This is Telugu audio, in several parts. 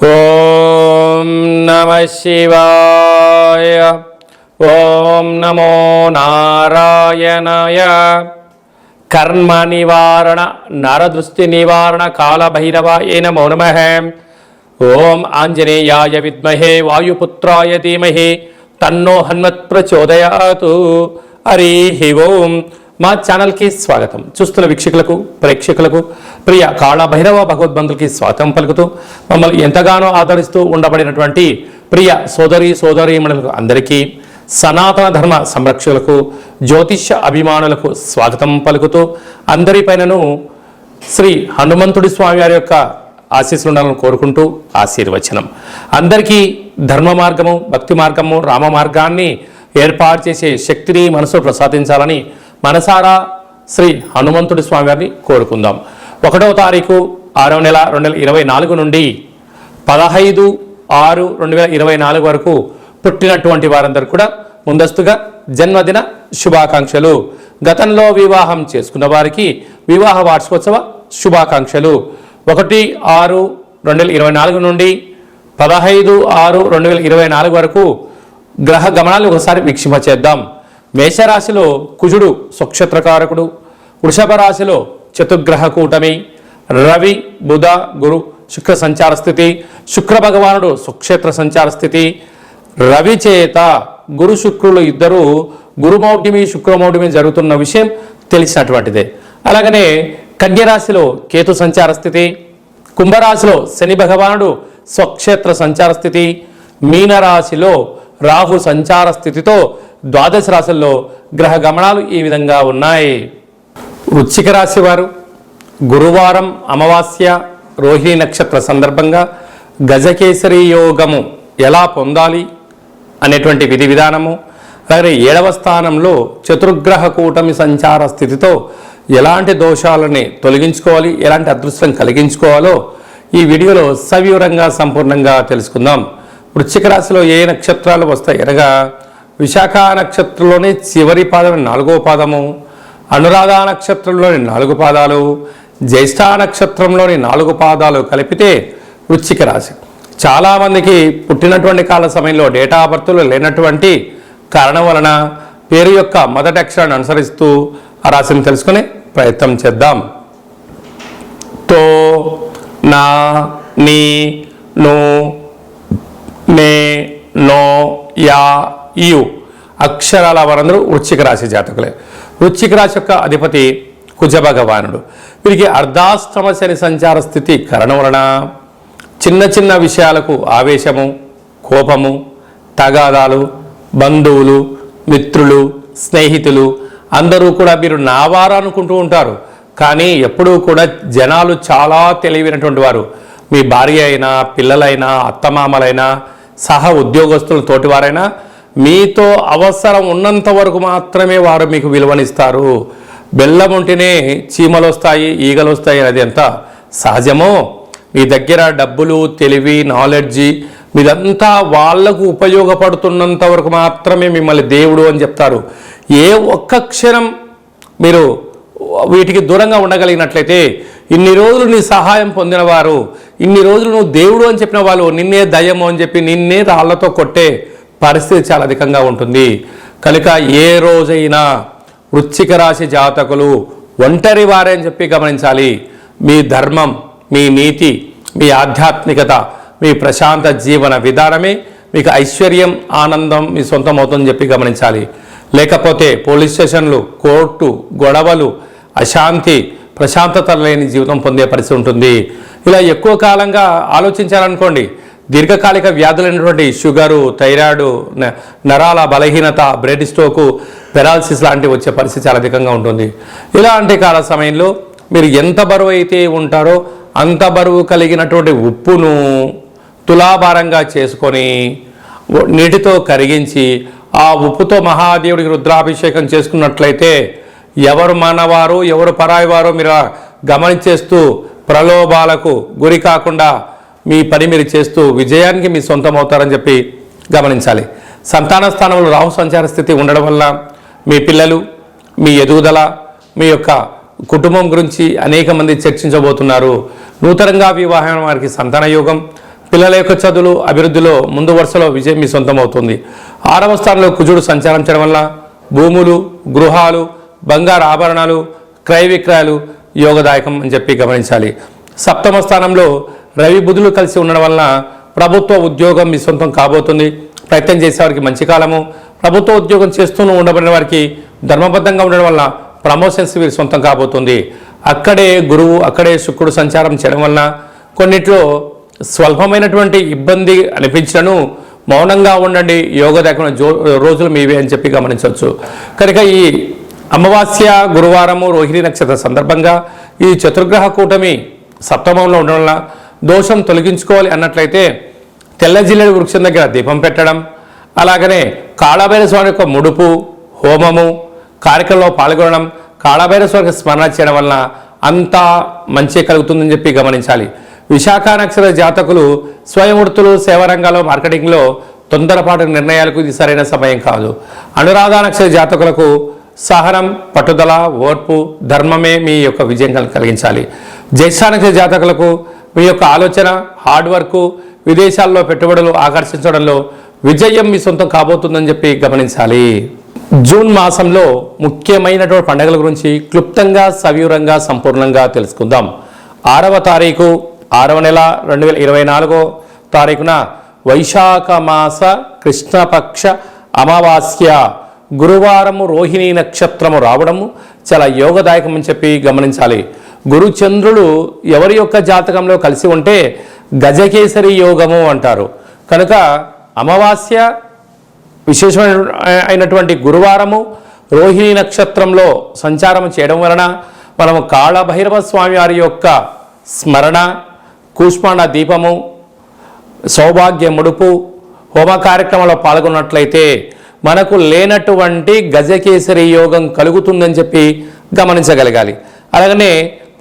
ఓం నమః శివాయ. ఓం నమో నారాయణాయ. కర్మ నివారణ నరదృష్టి నివారణ కాళభైరవాయ నమో నమః. ఓం ఆంజనేయాయ విద్మహే వాయుపుత్రాయ ధీమహి తన్నో హనుమత్ ప్రచోదయాతు. హరి ఓం. మా ఛానల్కి స్వాగతం. చూస్తున్న వీక్షకులకు ప్రేక్షకులకు ప్రియ కాళభైరవ భగవద్బంధులకి స్వాగతం పలుకుతూ మమ్మల్ని ఎంతగానో ఆదరిస్తూ ఉండబడినటువంటి ప్రియ సోదరీమణులకు అందరికీ, సనాతన ధర్మ సంరక్షకులకు, జ్యోతిష్య అభిమానులకు స్వాగతం పలుకుతూ అందరిపైనను శ్రీ హనుమంతుడి స్వామి వారి యొక్క ఆశీస్సులు ఉండాలని కోరుకుంటూ ఆశీర్వచనం. అందరికీ ధర్మ మార్గము, భక్తి మార్గము, రామ మార్గాన్ని ఏర్పాటు చేసే శక్తిని మనసు ప్రసాదించాలని మనసారా శ్రీ హనుమంతుడి స్వామి వారిని కోరుకుందాం. 1వ తారీఖు 6వ నెల 2024 నుండి 15/6/2024 వరకు పుట్టినటువంటి వారందరూ కూడా ముందస్తుగా జన్మదిన శుభాకాంక్షలు. గతంలో వివాహం చేసుకున్న వారికి వివాహ వార్షికోత్సవ శుభాకాంక్షలు. 1/6/2024 నుండి 15/6/2024 వరకు గ్రహ గమనాలు ఒకసారి వీక్షింపచేద్దాం. మేషరాశిలో కుజుడు స్వక్షేత్రకారకుడు, వృషభ రాశిలో చతుర్గ్రహ కూటమి, రవి బుధ గురు శుక్ర సంచార స్థితి, శుక్ర భగవానుడు స్వక్షేత్ర సంచార స్థితి, రవి చేత గురు శుక్రులు ఇద్దరు గురుమౌఢ్యమి శుక్రమౌఢ్యమి జరుగుతున్న విషయం తెలిసినటువంటిదే. అలాగనే కన్యరాశిలో కేతు సంచార స్థితి, కుంభరాశిలో శని భగవానుడు స్వక్షేత్ర సంచార స్థితి, మీనరాశిలో రాహు సంచార స్థితితో ద్వాదశ రాశుల్లో గ్రహ గమనాలు ఈ విధంగా ఉన్నాయి. వృశ్చిక రాశి వారు గురువారం అమావాస్య రోహిణి నక్షత్ర సందర్భంగా గజకేసరి యోగము ఎలా పొందాలి అనేటువంటి విధి విధానము, అలాగే 7వ స్థానంలో చతుర్గ్రహ కూటమి సంచార స్థితితో ఎలాంటి దోషాలని తొలగించుకోవాలి, ఎలాంటి అదృష్టం కలిగించుకోవాలో ఈ వీడియోలో సవివరంగా సంపూర్ణంగా తెలుసుకుందాం. వృశ్చిక రాశిలో ఏ నక్షత్రాలు వస్తాయి అనగా విశాఖ నక్షత్రంలోని చివరి పాదం 4వ పాదము, అనురాధ నక్షత్రంలోని 4 పాదాలు, జ్యేష్ఠ నక్షత్రంలోని 4 పాదాలు కలిపితే వృశ్చిక రాశి. చాలామందికి పుట్టినటువంటి కాల సమయంలో డేటా ఆఫ్ బర్త్లు లేనటువంటి కారణం వలన పేరు యొక్క మొదటి అక్షరాన్ని అనుసరిస్తూ ఆ రాశిని తెలుసుకునే ప్రయత్నం చేద్దాం. తో, నా, నీ, ను, నే, నో, యా, యు అక్షరాల వారందరూ వృశ్చిక రాశి జాతకులే. వృశ్చిక రాశి యొక్క అధిపతి కుజ భగవానుడు. వీరికి అర్ధాష్టమ శని సంచార స్థితి కారణం వలన చిన్న చిన్న విషయాలకు ఆవేశము, కోపము, తగాదాలు, బంధువులు, మిత్రులు, స్నేహితులు అందరూ కూడా మీరు నావారు అనుకుంటూ ఉంటారు. కానీ ఎప్పుడూ కూడా జనాలు చాలా తెలివైనటువంటి వారు. మీ భార్య అయినా, పిల్లలైనా, అత్తమామలైనా, సహ ఉద్యోగస్తులు తోటివారైనా మీతో అవసరం ఉన్నంత వరకు మాత్రమే వారు మీకు విలువనిస్తారు. బెల్లం ఉంటేనే చీమలు వస్తాయి, ఈగలు వస్తాయి అనేది ఎంత సహజమో మీ దగ్గర డబ్బులు, తెలివి, నాలెడ్జి మీదంతా వాళ్లకు ఉపయోగపడుతున్నంత వరకు మాత్రమే మిమ్మల్ని దేవుడు అని చెప్తారు. ఏ ఒక్క క్షణం మీరు వీటికి దూరంగా ఉండగలిగినట్లయితే ఇన్ని రోజులు నీ సహాయం పొందిన వారు, ఇన్ని రోజులు నువ్వు దేవుడు అని చెప్పిన వాళ్ళు నిన్నే దయ్యము అని చెప్పి నిన్నే రాళ్లతో కొట్టే పరిస్థితి చాలా అధికంగా ఉంటుంది. కనుక ఏ రోజైనా వృశ్చిక రాశి జాతకులు ఒంటరి వారే అని చెప్పి గమనించాలి. మీ ధర్మం, మీ నీతి, మీ ఆధ్యాత్మికత, మీ ప్రశాంత జీవన విధానమే మీకు ఐశ్వర్యం, ఆనందం మీ సొంతం అవుతుందని చెప్పి గమనించాలి. లేకపోతే పోలీస్ స్టేషన్లు, కోర్టు, గొడవలు, అశాంతి, ప్రశాంతత లేని జీవితం పొందే పరిస్థితి ఉంటుంది. ఇలా ఎక్కువ కాలంగా ఆలోచించాలనుకోండి, దీర్ఘకాలిక వ్యాధులైనటువంటి షుగరు, థైరాయిడ్, నరాల బలహీనత, బ్రెడ్ స్ట్రోకు, పెరాలసిస్ లాంటివి వచ్చే పరిస్థితి చాలా అధికంగా ఉంటుంది. ఇలాంటి కాల సమయంలో మీరు ఎంత బరువు అయితే ఉంటారో అంత బరువు కలిగినటువంటి ఉప్పును తులాభారంగా చేసుకొని నీటితో కరిగించి ఆ ఉప్పుతో మహాదేవుడికి రుద్రాభిషేకం చేసుకున్నట్లయితే ఎవరు మనవారు, ఎవరు పరాయివారో మీరు గమనించేస్తూ ప్రలోభాలకు గురి కాకుండా మీ పని మీరు చేస్తూ విజయానికి మీ సొంతం అవుతారని చెప్పి గమనించాలి. సంతాన స్థానంలో రాహు సంచార స్థితి ఉండడం వల్ల మీ పిల్లలు, మీ ఎదుగుదల, మీ యొక్క కుటుంబం గురించి అనేక మంది చర్చించబోతున్నారు. నూతనంగా వివాహం వారికి సంతాన యోగం, పిల్లల యొక్క చదువులు అభివృద్ధిలో ముందు వరుసలో విజయం మీ సొంతమవుతుంది. 6వ స్థానంలో కుజుడు సంచారం చేయడం వల్ల భూములు, గృహాలు, బంగారు ఆభరణాలు, క్రయ విక్రయాలు యోగదాయకం అని చెప్పి గమనించాలి. 7వ స్థానంలో రవి బుధులు కలిసి ఉండడం వలన ప్రభుత్వ ఉద్యోగం మీ సొంతం కాబోతుంది. ప్రయత్నం చేసేవారికి మంచి కాలము. ప్రభుత్వ ఉద్యోగం చేస్తూ ఉండబడిన వారికి ధర్మబద్ధంగా ఉండడం వలన ప్రమోషన్స్ వీరి సొంతం కాబోతుంది. అక్కడే గురువు, అక్కడే శుక్రుడు సంచారం చేయడం వలన కొన్నిట్లో స్వల్పమైనటువంటి ఇబ్బంది అనిపించను మౌనంగా ఉండండి, యోగదాయకమైన రోజులు మీవే అని చెప్పి గమనించవచ్చు. కనుక ఈ అమావాస్య గురువారము రోహిణి నక్షత్ర సందర్భంగా ఈ చతుర్గ్రహ కూటమి సప్తమంలో ఉండడం వల్ల దోషం తొలగించుకోవాలి అన్నట్లయితే తెల్ల జిల్లేడు వృక్షం దగ్గర దీపం పెట్టడం, అలాగనే కాళభైరవ స్వామి యొక్క ముడుపు, హోమము కార్యక్రమంలో పాల్గొనడం, కాళభైరవ స్వామికి స్మరణ చేయడం వలన అంతా మంచి కలుగుతుందని చెప్పి గమనించాలి. విశాఖ నక్షత్ర జాతకులు స్వయం వృత్తులు, సేవా రంగాల్లో, మార్కెటింగ్లో తొందరపాటు నిర్ణయాలకు ఇది సరైన సమయం కాదు. అనురాధ నక్షత్ర జాతకులకు సహనం, పట్టుదల, ఓర్పు, ధర్మమే మీ యొక్క విజయం కలిగించాలి. జ్యేష్ఠ నక్షత్ర జాతకులకు మీ యొక్క ఆలోచన, హార్డ్ వర్క్, విదేశాల్లో పెట్టుబడులు ఆకర్షించడంలో విజయం మీ సొంతం కాబోతుందని చెప్పి గమనించాలి. జూన్ మాసంలో ముఖ్యమైనటువంటి పండుగల గురించి క్లుప్తంగా, సవివరంగా, సంపూర్ణంగా తెలుసుకుందాం. 6వ తారీఖు 6వ నెల 2024 తారీఖున వైశాఖ మాస కృష్ణపక్ష అమావాస్య గురువారము రోహిణి నక్షత్రము రావడము చాలా యోగదాయకం అని చెప్పి గమనించాలి. గురుచంద్రుడు ఎవరి యొక్క జాతకంలో కలిసి ఉంటే గజకేసరి యోగము అంటారు. కనుక అమావాస్య విశేషమైనటువంటి గురువారము రోహిణి నక్షత్రంలో సంచారం చేయడం వలన మనము కాళభైరవ స్వామి వారి యొక్క స్మరణ, కూష్మాండ దీపము, సౌభాగ్య ముడుపు, హోమ కార్యక్రమంలో పాల్గొన్నట్లయితే మనకు లేనటువంటి గజకేసరి యోగం కలుగుతుందని చెప్పి గమనించగలగాలి. అలాగనే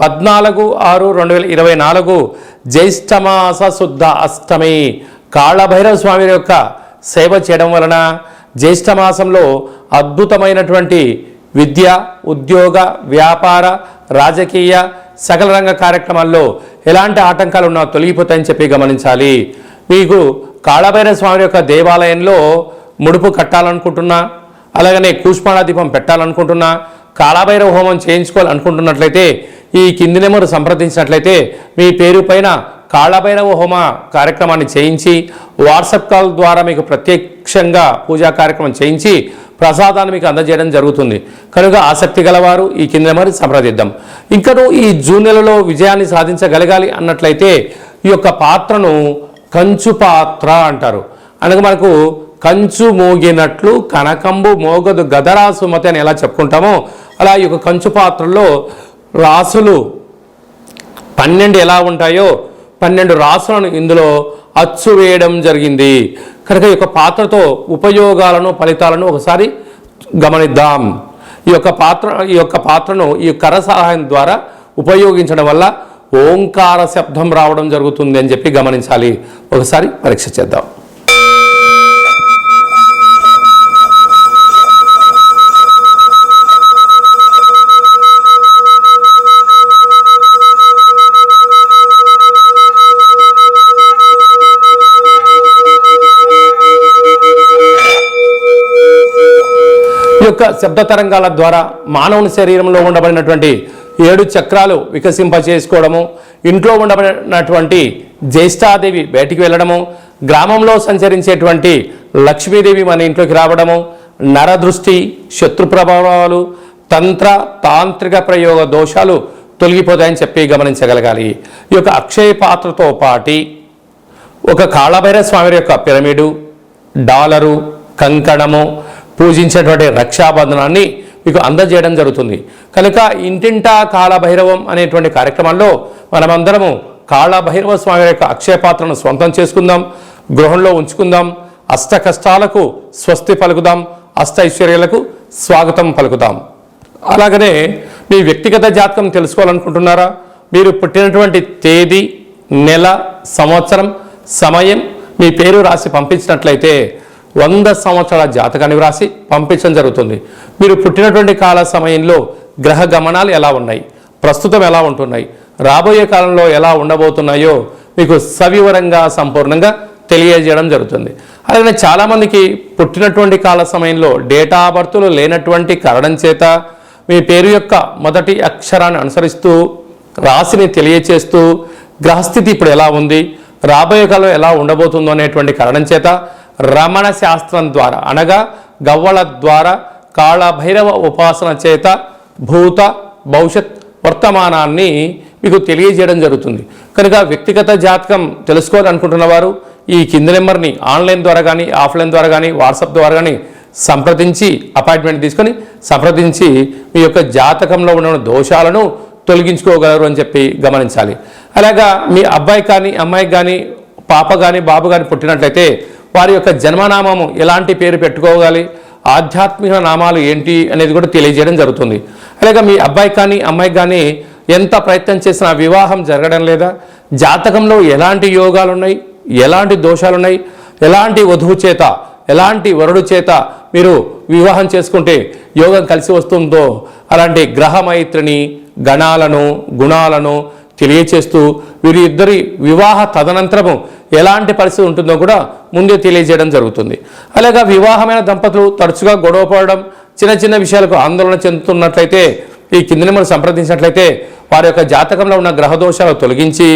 14/6/2024 జ్యేష్ఠమాస శుద్ధ అష్టమి కాళభైరవ స్వామి యొక్క సేవ చేయడం వలన జ్యేష్ఠమాసంలో అద్భుతమైనటువంటి విద్య, ఉద్యోగ, వ్యాపార, రాజకీయ సకల రంగ కార్యక్రమాల్లో ఎలాంటి ఆటంకాలు ఉన్నా తొలగిపోతాయని చెప్పి గమనించాలి. మీకు కాళభైరవ స్వామి యొక్క దేవాలయంలో ముడుపు కట్టాలనుకుంటున్నా, అలాగనే కూష్మాండ దీపం పెట్టాలనుకుంటున్నా, కాళభైరవ హోమం చేయించుకోవాలనుకుంటున్నట్లయితే ఈ కింది నెంబరు సంప్రదించినట్లయితే మీ పేరు పైన కాళభైరవ హోమ కార్యక్రమాన్ని చేయించి వాట్సాప్ కాల్ ద్వారా మీకు ప్రత్యక్షంగా పూజా కార్యక్రమం చేయించి ప్రసాదాన్ని మీకు అందజేయడం జరుగుతుంది. కనుక ఆసక్తి గలవారు ఈ కింద నెంబర్ సంప్రదిద్దాం. ఇంకను ఈ జూన్ నెలలో విజయాన్ని సాధించగలగాలి అన్నట్లయితే ఈ యొక్క పాత్రను కంచు పాత్ర అంటారు. అనగా మనకు కంచు మోగినట్లు కనకంబు మోగదు గదరా సుమతి అని ఎలా చెప్పుకుంటామో అలా ఈ యొక్క కంచు పాత్రలో రాసులు 12 ఎలా ఉంటాయో 12 రాసులను ఇందులో అచ్చు వేయడం జరిగింది. కనుక ఈ యొక్క పాత్రతో ఉపయోగాలను, ఫలితాలను ఒకసారి గమనిద్దాం. ఈ యొక్క పాత్రను ఈ కర్ర సహాయం ద్వారా ఉపయోగించడం వల్ల ఓంకార శబ్దం రావడం జరుగుతుంది అని చెప్పి గమనించాలి. ఒకసారి పరీక్ష చేద్దాం. యొక్క శబ్ద తరంగాల ద్వారా మానవుని శరీరంలో ఉండబడినటువంటి 7 చక్రాలు వికసింపచేసుకోవడము, ఇంట్లో ఉండబడినటువంటి జ్యేష్ఠాదేవి బయటికి వెళ్ళడము, గ్రామంలో సంచరించేటువంటి లక్ష్మీదేవి మన ఇంట్లోకి రావడము, నరదృష్టి, శత్రు ప్రభావాలు, తంత్ర తాంత్రిక ప్రయోగ దోషాలు తొలగిపోతాయని చెప్పి గమనించగలగాలి. ఈ యొక్క అక్షయ పాత్రతో పాటి ఒక కాళభైరవ స్వామి యొక్క పిరమిడు, డాలరు, కంకణము, పూజించేటువంటి రక్షాబంధనాన్ని మీకు అందజేయడం జరుగుతుంది. కనుక ఇంటింటా కాళభైరవం అనేటువంటి కార్యక్రమంలో మనమందరము కాళభైరవ స్వామి యొక్క అక్షయ పాత్రను స్వంతం చేసుకుందాం, గృహంలో ఉంచుకుందాం, అష్ట కష్టాలకు స్వస్తి పలుకుదాం, అష్ట ఐశ్వర్యాలకు స్వాగతం పలుకుదాం. అలాగనే మీ వ్యక్తిగత జాతకం తెలుసుకోవాలనుకుంటున్నారా? మీరు పుట్టినటువంటి తేదీ, నెల, సంవత్సరం, సమయం మీ పేరు రాసి పంపించినట్లయితే 100 సంవత్సరాల జాతకాన్ని వ్రాసి పంపించడం జరుగుతుంది. మీరు పుట్టినటువంటి కాల సమయంలో గ్రహ గమనాలు ఎలా ఉన్నాయి, ప్రస్తుతం ఎలా ఉంటున్నాయి, రాబోయే కాలంలో ఎలా ఉండబోతున్నాయో మీకు సవివరంగా సంపూర్ణంగా తెలియజేయడం జరుగుతుంది. అలాగే చాలామందికి పుట్టినటువంటి కాల సమయంలో డేటా ఆఫ్ బర్త్లు లేనటువంటి కారణం చేత మీ పేరు యొక్క మొదటి అక్షరాన్ని అనుసరిస్తూ రాశిని తెలియచేస్తూ గ్రహస్థితి ఇప్పుడు ఎలా ఉంది, రాబోయే కాలం ఎలా ఉండబోతుందో అనేటువంటి కారణం చేత రమణ శాస్త్రం ద్వారా అనగా గవ్వల ద్వారా కాళభైరవ ఉపాసన చేత భూత భవిష్యత్ వర్తమానాన్ని మీకు తెలియజేయడం జరుగుతుంది. కనుక వ్యక్తిగత జాతకం తెలుసుకోవాలనుకుంటున్న వారు ఈ కింది నెంబర్ని ఆన్లైన్ ద్వారా కానీ ఆఫ్లైన్ ద్వారా కానీ వాట్సాప్ ద్వారా కానీ సంప్రదించి అపాయింట్మెంట్ తీసుకొని సంప్రదించి మీ యొక్క జాతకంలో ఉన్న దోషాలను తొలగించుకోగలరు అని చెప్పి గమనించాలి. అలాగా మీ అబ్బాయి కానీ అమ్మాయికి కానీ పాప కానీ బాబు కానీ పుట్టినట్లయితే వారి యొక్క జన్మనామము ఎలాంటి పేరు పెట్టుకోవాలి, ఆధ్యాత్మిక నామాలు ఏంటి అనేది కూడా తెలియజేయడం జరుగుతుంది. అలాగే మీ అబ్బాయి కానీ అమ్మాయికి కానీ ఎంత ప్రయత్నం చేసినా వివాహం జరగడం లేదా, జాతకంలో ఎలాంటి యోగాలు ఉన్నాయి, ఎలాంటి దోషాలు ఉన్నాయి, ఎలాంటి వధువు చేత ఎలాంటి వరుడు చేత మీరు వివాహం చేసుకుంటే యోగం కలిసి వస్తుందో అలాంటి గ్రహమైత్రిని గణాలను గుణాలను తెలియచేస్తూ వీరి ఇద్దరి వివాహ తదనంతరము ఎలాంటి పరిస్థితి ఉంటుందో కూడా ముందే తెలియజేయడం జరుగుతుంది. అలాగే వివాహమైన దంపతులు తరచుగా గొడవ పడడం, చిన్న చిన్న విషయాలకు ఆందోళన చెందుతున్నట్లయితే ఈ కింది నెంబర్ సంప్రదించినట్లయితే వారి యొక్క జాతకంలో ఉన్న గ్రహదోషాలు తొలగించి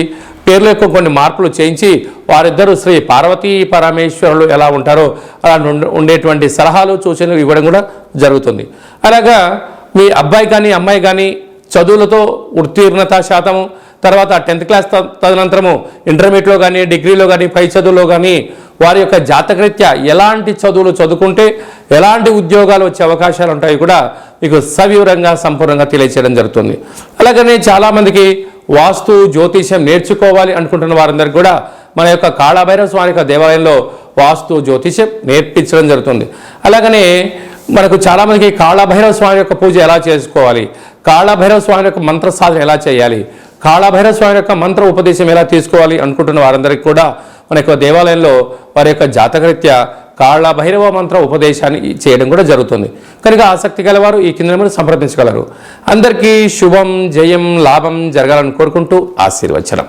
పేర్ల యొక్క కొన్ని మార్పులు చేయించి వారిద్దరూ శ్రీ పార్వతీ పరమేశ్వరులు ఎలా ఉంటారో అలా ఉండేటువంటి సలహాలు సూచనలు ఇవ్వడం కూడా జరుగుతుంది. అలాగా మీ అబ్బాయి కానీ అమ్మాయి కానీ చదువులతో ఉత్తీర్ణత శాతము, తర్వాత 10th క్లాస్ తదనంతరము ఇంటర్మీడియట్లో కానీ డిగ్రీలో కానీ పై చదువులో కానీ వారి యొక్క జాతకరీత్యా ఎలాంటి చదువులు చదువుకుంటే ఎలాంటి ఉద్యోగాలు వచ్చే అవకాశాలు ఉంటాయి కూడా మీకు సవివరంగా సంపూర్ణంగా తెలియచేయడం జరుగుతుంది. అలాగనే చాలామందికి వాస్తు జ్యోతిష్యం నేర్చుకోవాలి అనుకుంటున్న వారందరికీ కూడా మన యొక్క కాళభైరవ స్వామి యొక్క దేవాలయంలో వాస్తు జ్యోతిష్యం నేర్పించడం జరుగుతుంది. అలాగనే మనకు చాలామందికి కాళభైరవ స్వామి యొక్క పూజ ఎలా చేసుకోవాలి, కాళభైరవ స్వామి యొక్క మంత్ర సాధన ఎలా చేయాలి, కాళభైరవ స్వామి యొక్క మంత్ర ఉపదేశం ఎలా తీసుకోవాలి అనుకుంటున్న వారందరికీ కూడా మన యొక్క దేవాలయంలో వారి యొక్క జాతకరీత్యా కాళభైరవ మంత్ర ఉపదేశాన్ని చేయడం కూడా జరుగుతుంది. కనుక ఆసక్తి గలవారు ఈ కింద నెంబర్ సంప్రదించగలరు. అందరికీ శుభం జయం లాభం జరగాలని కోరుకుంటూ ఆశీర్వచనం.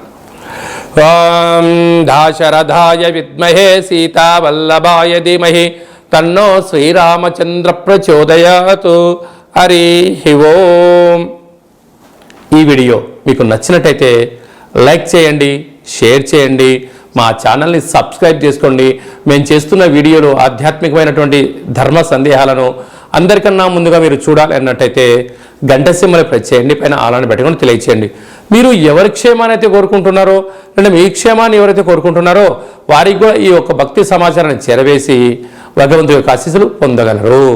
ఓం దాశరథాయ విద్మహే సీతావల్లభాయ ధీమహి తన్నో శ్రీరామచంద్ర ప్రచోదయాతు. హరి ఓం. ఈ వీడియో మీకు నచ్చినట్టయితే లైక్ చేయండి, షేర్ చేయండి, మా ఛానల్ని సబ్స్క్రైబ్ చేసుకోండి. మేము చేస్తున్న వీడియోలు ఆధ్యాత్మికమైనటువంటి ధర్మ సందేహాలను అందరికన్నా ముందుగా మీరు చూడాలి అన్నట్టయితే గంట సింబల్ ప్రెస్ చేయండి, పైన ఆలాన్ని పెట్టుకొని తెలియచేయండి. మీరు ఎవరి క్షేమాన్ని అయితే కోరుకుంటున్నారో అంటే మీ క్షేమాన్ని ఎవరైతే కోరుకుంటున్నారో వారికి కూడా ఈ యొక్క భక్తి సమాచారాన్ని చేరవేసి భగవంతుడి యొక్క ఆశీస్సులు పొందగలరు.